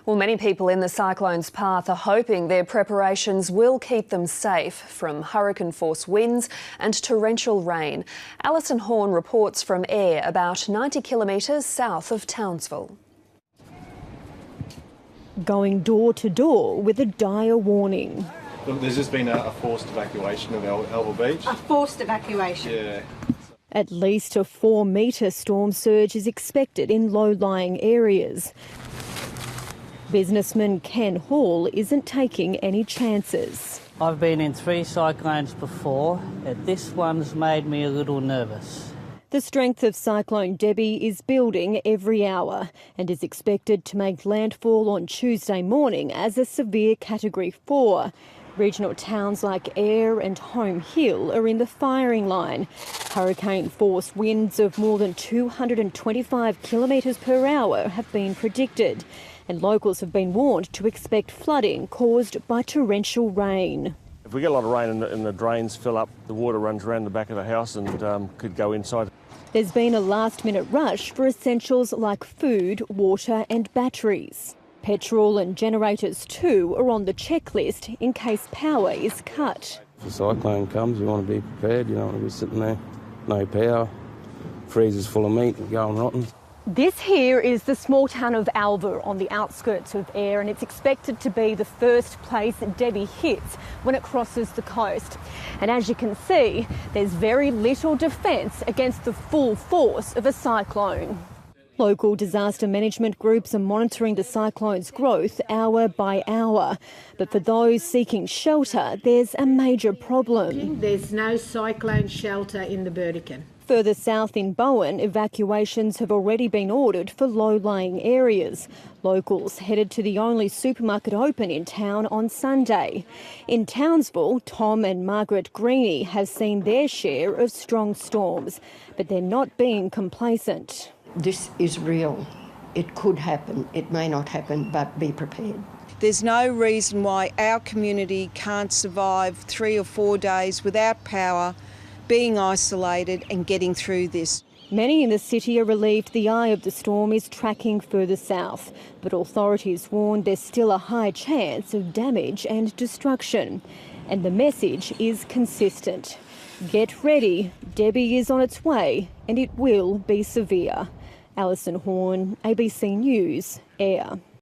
Well, many people in the cyclone's path are hoping their preparations will keep them safe from hurricane-force winds and torrential rain. Allyson reports from Ayr, about 90 kilometres south of Townsville. Going door to door with a dire warning. Look, there's just been a forced evacuation of Elva Beach. A forced evacuation? Yeah. At least a 4-metre storm surge is expected in low-lying areas. Businessman Ken Hall isn't taking any chances. I've been in 3 cyclones before, and this one's made me a little nervous. The strength of Cyclone Debbie is building every hour and is expected to make landfall on Tuesday morning as a severe Category 4. Regional towns like Ayr and Home Hill are in the firing line. Hurricane-force winds of more than 225 kilometres per hour have been predicted, and locals have been warned to expect flooding caused by torrential rain. If we get a lot of rain and the drains fill up, the water runs around the back of the house and could go inside. There's been a last-minute rush for essentials like food, water and batteries. Petrol and generators too are on the checklist in case power is cut. If a cyclone comes, you want to be prepared. You don't want to be sitting there, no power, freezers full of meat and going rotten. This here is the small town of Alva on the outskirts of Ayr, and it's expected to be the first place Debbie hits when it crosses the coast. And as you can see, there's very little defence against the full force of a cyclone. Local disaster management groups are monitoring the cyclone's growth hour by hour. But for those seeking shelter, there's a major problem. There's no cyclone shelter in the Burdekin. Further south in Bowen, evacuations have already been ordered for low-lying areas. Locals headed to the only supermarket open in town on Sunday. In Townsville, Tom and Margaret Greeny have seen their share of strong storms, but they're not being complacent. This is real. It could happen. It may not happen, but be prepared. There's no reason why our community can't survive 3 or 4 days without power, being isolated and getting through this. Many in the city are relieved the eye of the storm is tracking further south, but authorities warn there's still a high chance of damage and destruction. And the message is consistent. Get ready, Debbie is on its way and it will be severe. Allyson, ABC News, Ayr.